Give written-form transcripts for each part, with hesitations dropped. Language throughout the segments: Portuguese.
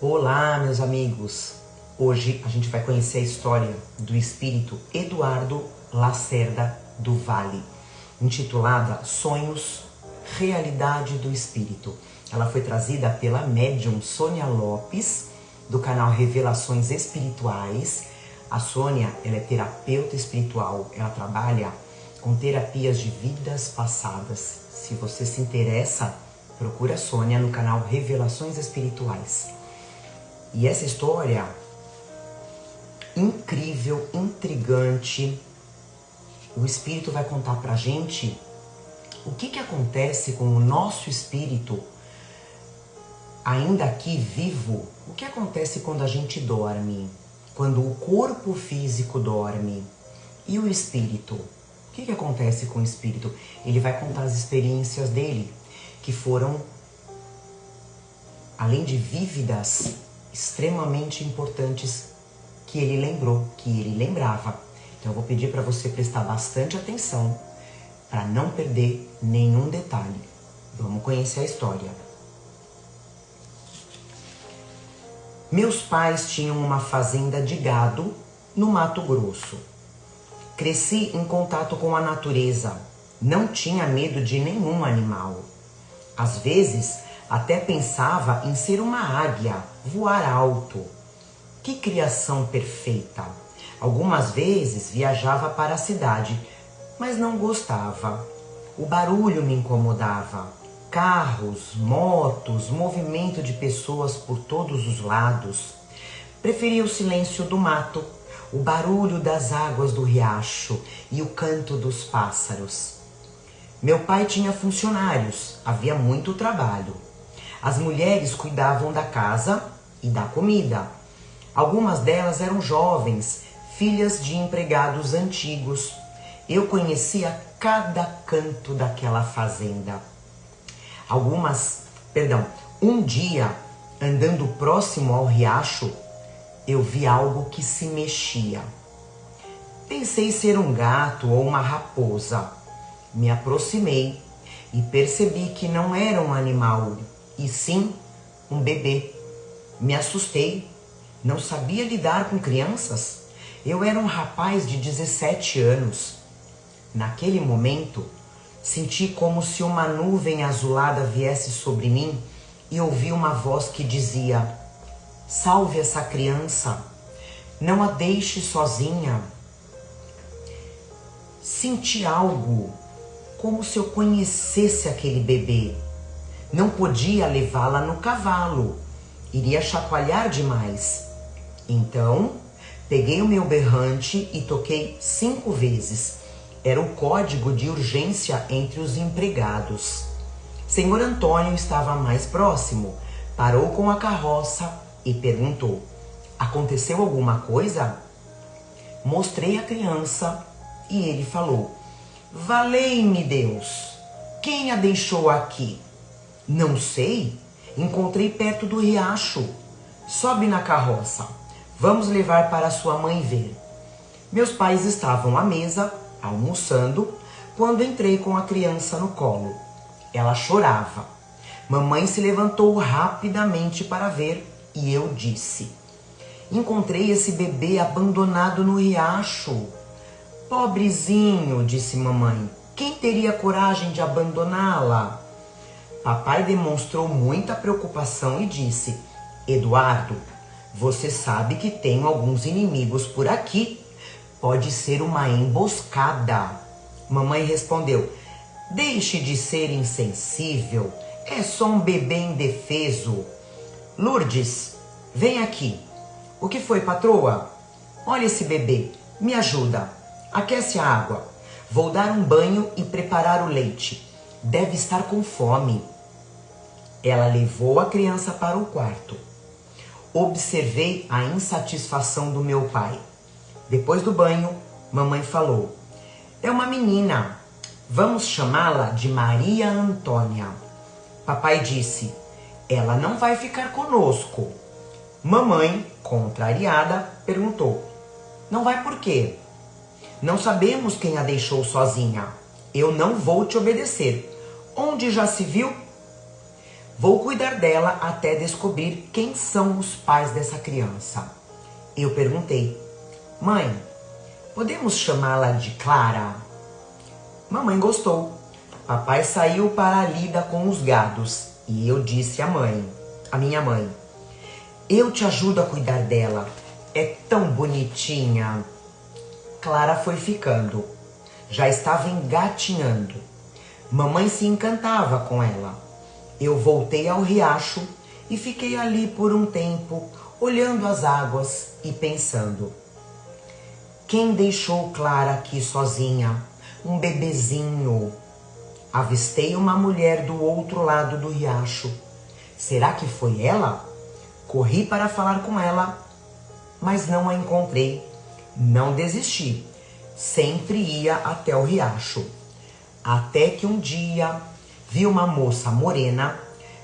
Olá, meus amigos! Hoje a gente vai conhecer a história do espírito Eduardo Lacerda do Valle, intitulada Sonhos, Realidade do Espírito. Ela foi trazida pela médium Sônia Lopes, do canal Revelações Espirituais. A Sônia, ela é terapeuta espiritual, ela trabalha com terapias de vidas passadas. Se você se interessa, procura a Sônia no canal Revelações Espirituais. E essa história incrível, intrigante, o espírito vai contar pra gente o que acontece com o nosso espírito ainda aqui vivo. O que acontece quando a gente dorme, quando o corpo físico dorme e o espírito. O que acontece com o espírito? Ele vai contar as experiências dele, que foram, além de vívidas, extremamente importantes, que ele lembrou, que ele lembrava. Então eu vou pedir para você prestar bastante atenção para não perder nenhum detalhe. Vamos conhecer a história. Meus pais tinham uma fazenda de gado no Mato Grosso. Cresci em contato com a natureza. Não tinha medo de nenhum animal. Às vezes, até pensava em ser uma águia, voar alto. Que criação perfeita! Algumas vezes viajava para a cidade, mas não gostava. O barulho me incomodava. Carros, motos, movimento de pessoas por todos os lados. Preferia o silêncio do mato, o barulho das águas do riacho e o canto dos pássaros. Meu pai tinha funcionários, havia muito trabalho. As mulheres cuidavam da casa e da comida. Algumas delas eram jovens, filhas de empregados antigos. Eu conhecia cada canto daquela fazenda. Um dia, andando próximo ao riacho, eu vi algo que se mexia. Pensei ser um gato ou uma raposa. Me aproximei e percebi que não era um animal, e sim um bebê. Me assustei, não sabia lidar com crianças. Eu era um rapaz de 17 anos. Naquele momento, senti como se uma nuvem azulada viesse sobre mim e ouvi uma voz que dizia: salve essa criança, não a deixe sozinha. Senti algo, como se eu conhecesse aquele bebê. Não podia levá-la no cavalo, iria chacoalhar demais. Então, peguei o meu berrante e toquei 5 vezes. Era o código de urgência entre os empregados. Senhor Antônio estava mais próximo, parou com a carroça e perguntou: aconteceu alguma coisa? Mostrei a criança e ele falou: valei-me Deus, quem a deixou aqui? Não sei, encontrei perto do riacho. Sobe na carroça, vamos levar para sua mãe ver. Meus pais estavam à mesa, almoçando, quando entrei com a criança no colo. Ela chorava. Mamãe se levantou rapidamente para ver e eu disse: encontrei esse bebê abandonado no riacho. Pobrezinho, disse mamãe, quem teria coragem de abandoná-la? Papai demonstrou muita preocupação e disse: Eduardo, você sabe que tenho alguns inimigos por aqui. Pode ser uma emboscada. Mamãe respondeu: deixe de ser insensível. É só um bebê indefeso. Lourdes, vem aqui. O que foi, patroa? Olha esse bebê. Me ajuda. Aquece a água. Vou dar um banho e preparar o leite. Deve estar com fome. Ela levou a criança para o quarto. Observei a insatisfação do meu pai. Depois do banho, mamãe falou: é uma menina. Vamos chamá-la de Maria Antônia. Papai disse: ela não vai ficar conosco. Mamãe, contrariada, perguntou: não vai por quê? Não sabemos quem a deixou sozinha. Eu não vou te obedecer. Onde já se viu? Vou cuidar dela até descobrir quem são os pais dessa criança. Eu perguntei: mãe, podemos chamá-la de Clara? Mamãe gostou. Papai saiu para a lida com os gados e eu disse à minha mãe: eu te ajudo a cuidar dela. É tão bonitinha. Clara foi ficando. Já estava engatinhando. Mamãe se encantava com ela. Eu voltei ao riacho e fiquei ali por um tempo, olhando as águas e pensando: quem deixou Clara aqui sozinha? Um bebezinho. Avistei uma mulher do outro lado do riacho. Será que foi ela? Corri para falar com ela, mas não a encontrei. Não desisti. Sempre ia até o riacho. Até que um dia vi uma moça morena,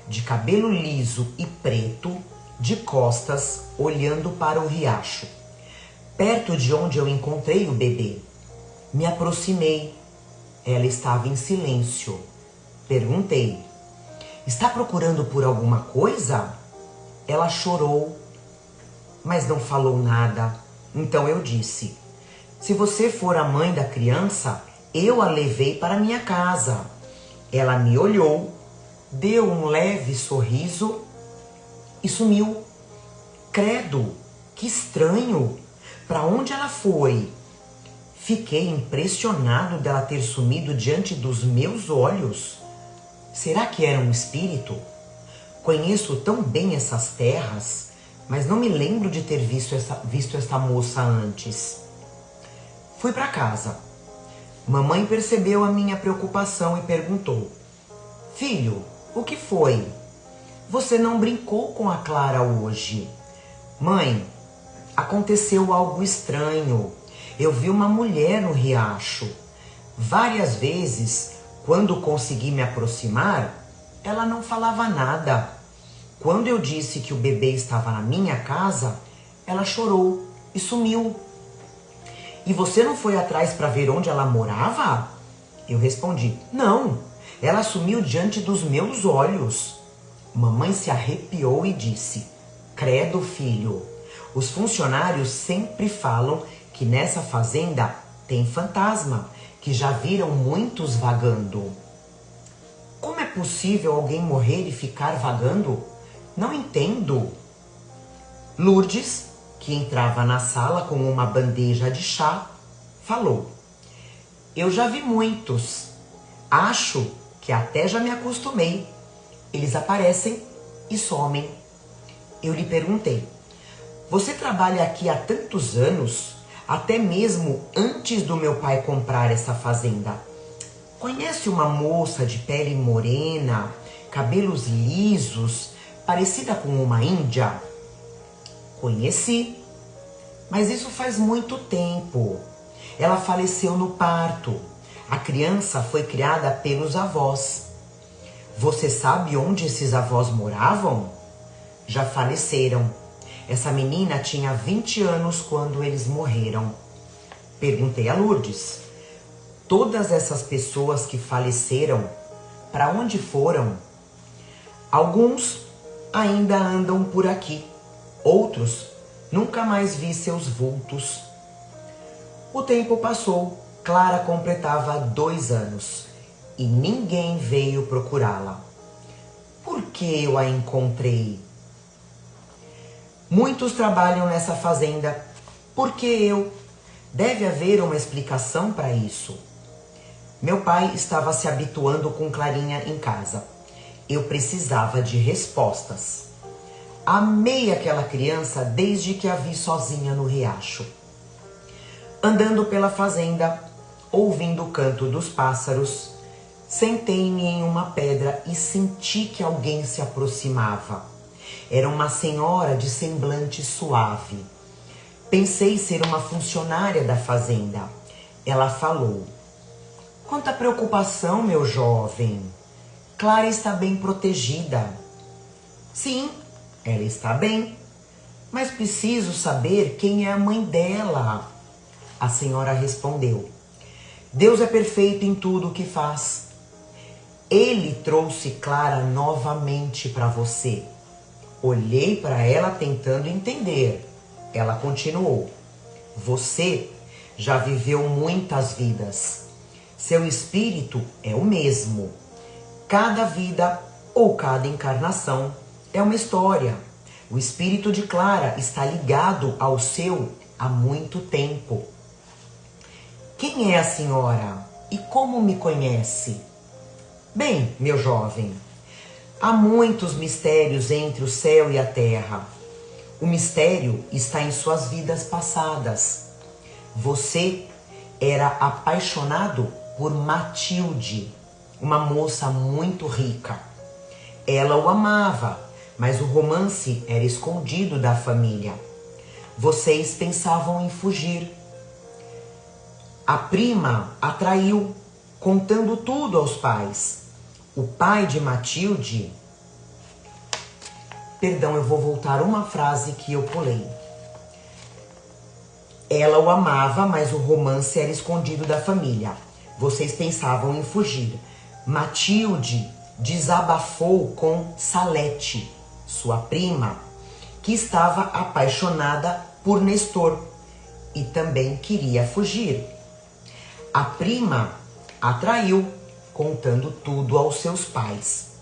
de cabelo liso e preto, de costas, olhando para o riacho, perto de onde eu encontrei o bebê. Me aproximei. Ela estava em silêncio. Perguntei: está procurando por alguma coisa? Ela chorou, mas não falou nada. Então eu disse: se você for a mãe da criança, eu a levei para minha casa. Ela me olhou, deu um leve sorriso e sumiu. Credo, que estranho! Para onde ela foi? Fiquei impressionado dela ter sumido diante dos meus olhos. Será que era um espírito? Conheço tão bem essas terras, mas não me lembro de ter visto esta moça antes. Fui para casa. Mamãe percebeu a minha preocupação e perguntou: filho, o que foi? Você não brincou com a Clara hoje? Mãe, aconteceu algo estranho. Eu vi uma mulher no riacho. Várias vezes, quando consegui me aproximar, ela não falava nada. Quando eu disse que o bebê estava na minha casa, ela chorou e sumiu. E você não foi atrás para ver onde ela morava? Eu respondi: não, ela sumiu diante dos meus olhos. Mamãe se arrepiou e disse: credo, filho, os funcionários sempre falam que nessa fazenda tem fantasma, que já viram muitos vagando. Como é possível alguém morrer e ficar vagando? Não entendo. Lourdes, que entrava na sala com uma bandeja de chá, falou: eu já vi muitos. Acho que até já me acostumei. Eles aparecem e somem. Eu lhe perguntei: você trabalha aqui há tantos anos, até mesmo antes do meu pai comprar essa fazenda. Conhece uma moça de pele morena, cabelos lisos, parecida com uma índia? Conheci, mas isso faz muito tempo. Ela faleceu no parto. A criança foi criada pelos avós. Você sabe onde esses avós moravam? Já faleceram. Essa menina tinha 20 anos quando eles morreram. Perguntei a Lourdes: todas essas pessoas que faleceram, para onde foram? Alguns ainda andam por aqui. Outros, nunca mais vi seus vultos. O tempo passou. Clara completava 2 anos e ninguém veio procurá-la. Por que eu a encontrei? Muitos trabalham nessa fazenda. Por que eu? Deve haver uma explicação para isso. Meu pai estava se habituando com Clarinha em casa. Eu precisava de respostas. Amei aquela criança desde que a vi sozinha no riacho. Andando pela fazenda, ouvindo o canto dos pássaros, sentei-me em uma pedra e senti que alguém se aproximava. Era uma senhora de semblante suave. Pensei ser uma funcionária da fazenda. Ela falou: quanta preocupação, meu jovem. Clara está bem protegida. Sim, ela está bem, mas preciso saber quem é a mãe dela. A senhora respondeu: Deus é perfeito em tudo o que faz. Ele trouxe Clara novamente para você. Olhei para ela tentando entender. Ela continuou. Você já viveu muitas vidas. Seu espírito é o mesmo. Cada vida ou cada encarnação é uma história. O espírito de Clara está ligado ao seu há muito tempo. Quem é a senhora e como me conhece? Bem, meu jovem, há muitos mistérios entre o céu e a terra. O mistério está em suas vidas passadas. Você era apaixonado por Matilde, uma moça muito rica. Ela o amava, mas o romance era escondido da família. Vocês pensavam em fugir. A prima a traiu, contando tudo aos pais. O pai de Matilde... Perdão, eu vou voltar uma frase que eu pulei. Ela o amava, mas o romance era escondido da família. Vocês pensavam em fugir. Matilde desabafou com Salete, sua prima, que estava apaixonada por Nestor e também queria fugir. A prima a traiu, contando tudo aos seus pais.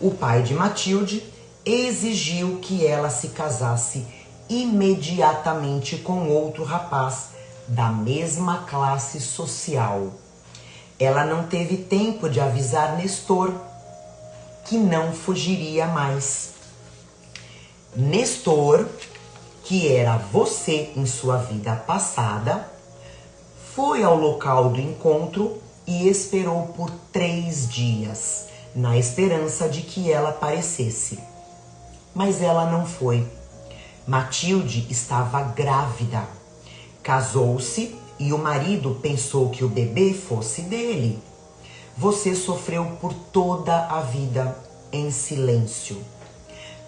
O pai de Matilde exigiu que ela se casasse imediatamente com outro rapaz da mesma classe social. Ela não teve tempo de avisar Nestor que não fugiria mais. Nestor, que era você em sua vida passada, foi ao local do encontro e esperou por 3 dias, na esperança de que ela aparecesse. Mas ela não foi. Matilde estava grávida. Casou-se e o marido pensou que o bebê fosse dele. Você sofreu por toda a vida em silêncio.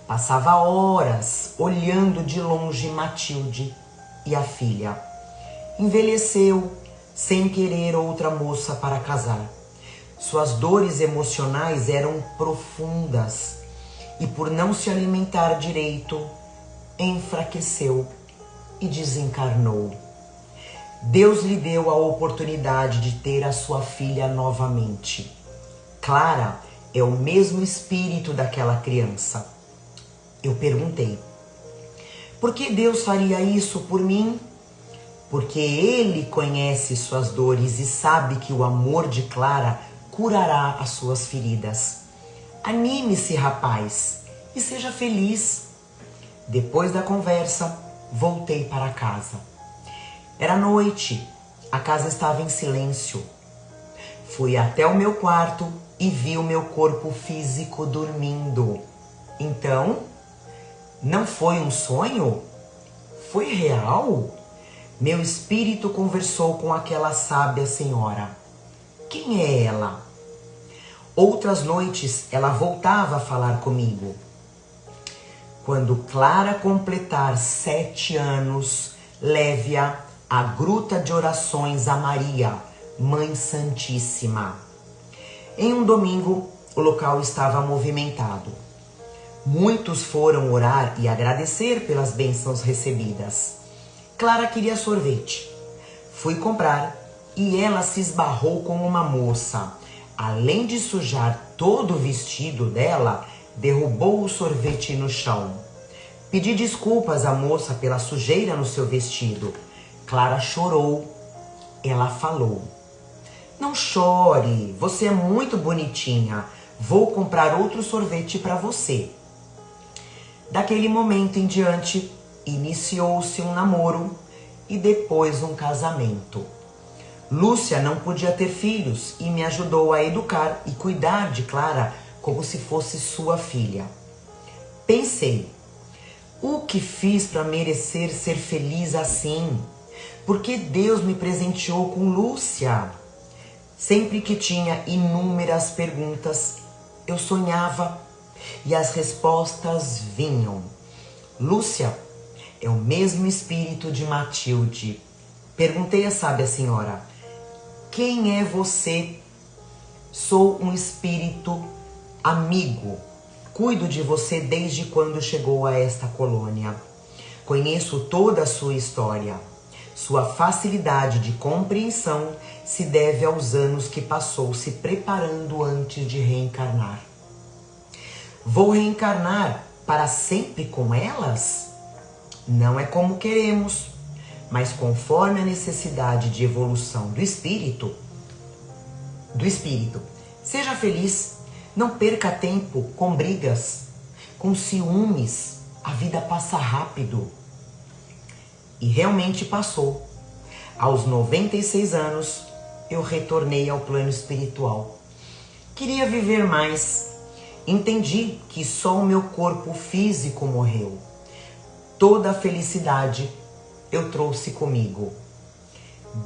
Passava horas olhando de longe Matilde e a filha. Envelheceu sem querer outra moça para casar. Suas dores emocionais eram profundas e por não se alimentar direito, enfraqueceu e desencarnou. Deus lhe deu a oportunidade de ter a sua filha novamente. Clara é o mesmo espírito daquela criança. Eu perguntei, por que Deus faria isso por mim? Porque Ele conhece suas dores e sabe que o amor de Clara curará as suas feridas. Anime-se, rapaz, e seja feliz. Depois da conversa, voltei para casa. Era noite, a casa estava em silêncio. Fui até o meu quarto e vi o meu corpo físico dormindo. Então, não foi um sonho? Foi real? Meu espírito conversou com aquela sábia senhora. Quem é ela? Outras noites ela voltava a falar comigo. Quando Clara completar 7 anos, leve-a à Gruta de Orações a Maria, Mãe Santíssima. Em um domingo, o local estava movimentado. Muitos foram orar e agradecer pelas bênçãos recebidas. Clara queria sorvete. Fui comprar e ela se esbarrou com uma moça. Além de sujar todo o vestido dela, derrubou o sorvete no chão. Pedi desculpas à moça pela sujeira no seu vestido. Clara chorou. Ela falou: não chore, você é muito bonitinha. Vou comprar outro sorvete para você. Daquele momento em diante, iniciou-se um namoro e depois um casamento. Lúcia não podia ter filhos e me ajudou a educar e cuidar de Clara como se fosse sua filha. Pensei, o que fiz para merecer ser feliz assim? Por que Deus me presenteou com Lúcia? Sempre que tinha inúmeras perguntas, eu sonhava e as respostas vinham. Lúcia é o mesmo espírito de Matilde. Perguntei à sábia senhora, quem é você? Sou um espírito amigo. Cuido de você desde quando chegou a esta colônia. Conheço toda a sua história. Sua facilidade de compreensão se deve aos anos que passou se preparando antes de reencarnar. Vou reencarnar para sempre com elas? Não é como queremos, mas conforme a necessidade de evolução do espírito. Seja feliz, não perca tempo com brigas, com ciúmes. A vida passa rápido. E realmente passou. Aos 96 anos, eu retornei ao plano espiritual. Queria viver mais. Entendi que só o meu corpo físico morreu. Toda a felicidade eu trouxe comigo.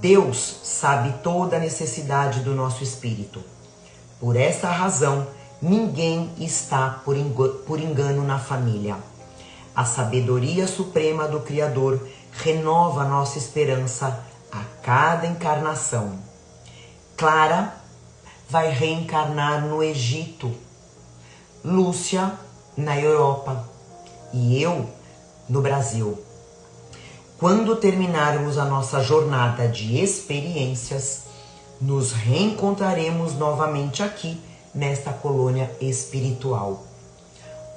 Deus sabe toda a necessidade do nosso espírito. Por essa razão, ninguém está por engano na família. A sabedoria suprema do Criador renova nossa esperança a cada encarnação. Clara vai reencarnar no Egito, Lúcia na Europa e eu no Brasil. Quando terminarmos a nossa jornada de experiências, nos reencontraremos novamente aqui nesta colônia espiritual.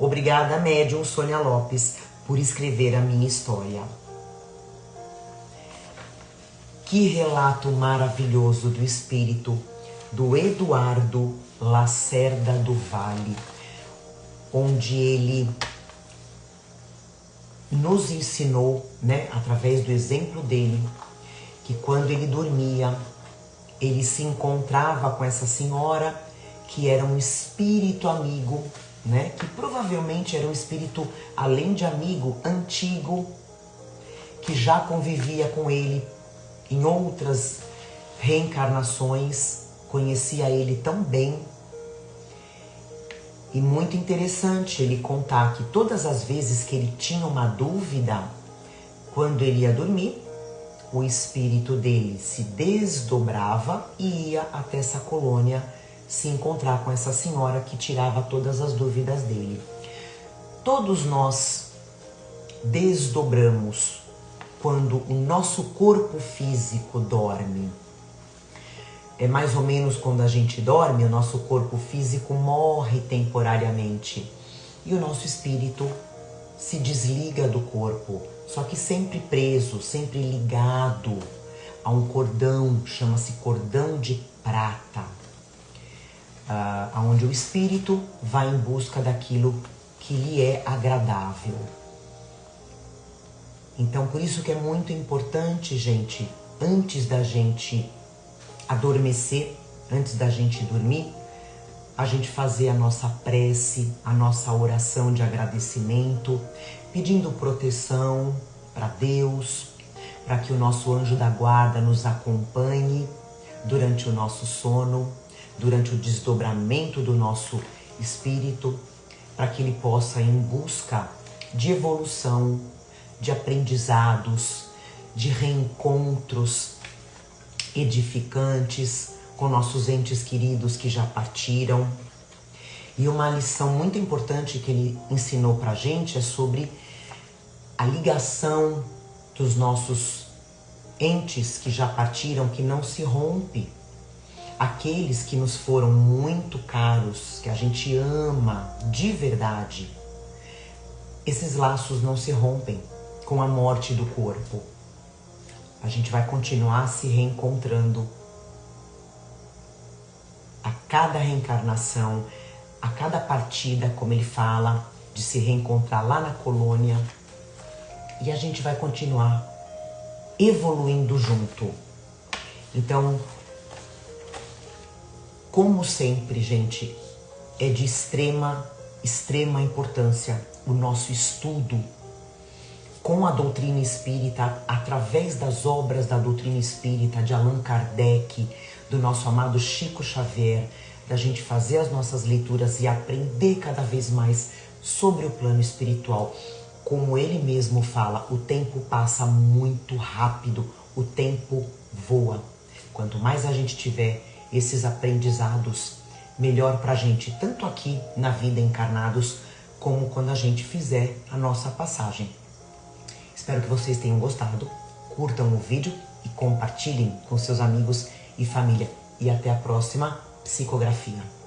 Obrigada, médium Sônia Lopes, por escrever a minha história. Que relato maravilhoso do espírito do Eduardo Lacerda do Vale, onde ele nos ensinou, através do exemplo dele, que quando ele dormia, ele se encontrava com essa senhora que era um espírito amigo, que provavelmente era um espírito, além de amigo, antigo, que já convivia com ele em outras reencarnações, conhecia ele tão bem. E muito interessante ele contar que todas as vezes que ele tinha uma dúvida, quando ele ia dormir, o espírito dele se desdobrava e ia até essa colônia se encontrar com essa senhora que tirava todas as dúvidas dele. Todos nós desdobramos quando o nosso corpo físico dorme. É mais ou menos quando a gente dorme, o nosso corpo físico morre temporariamente e o nosso espírito se desliga do corpo, só que sempre preso, sempre ligado a um cordão, chama-se cordão de prata, onde o espírito vai em busca daquilo que lhe é agradável. Então, por isso que é muito importante, gente, antes da gente adormecer, antes da gente dormir, a gente fazer a nossa prece, a nossa oração de agradecimento, pedindo proteção para Deus, para que o nosso anjo da guarda nos acompanhe durante o nosso sono, durante o desdobramento do nosso espírito, para que ele possa ir em busca de evolução, de aprendizados, de reencontros edificantes com nossos entes queridos que já partiram. E uma lição muito importante que ele ensinou pra gente é sobre a ligação dos nossos entes que já partiram, que não se rompe. Aqueles que nos foram muito caros, que a gente ama de verdade, esses laços não se rompem com a morte do corpo. A gente vai continuar se reencontrando a cada reencarnação, a cada partida, como ele fala, de se reencontrar lá na colônia. E a gente vai continuar evoluindo junto. Então, como sempre, gente, é de extrema importância o nosso estudo com a doutrina espírita, através das obras da doutrina espírita de Allan Kardec, do nosso amado Chico Xavier, da gente fazer as nossas leituras e aprender cada vez mais sobre o plano espiritual. Como ele mesmo fala, o tempo passa muito rápido, o tempo voa. Quanto mais a gente tiver esses aprendizados melhor pra gente, tanto aqui na vida encarnados, como quando a gente fizer a nossa passagem. Espero que vocês tenham gostado, curtam o vídeo e compartilhem com seus amigos e família. E até a próxima psicografia.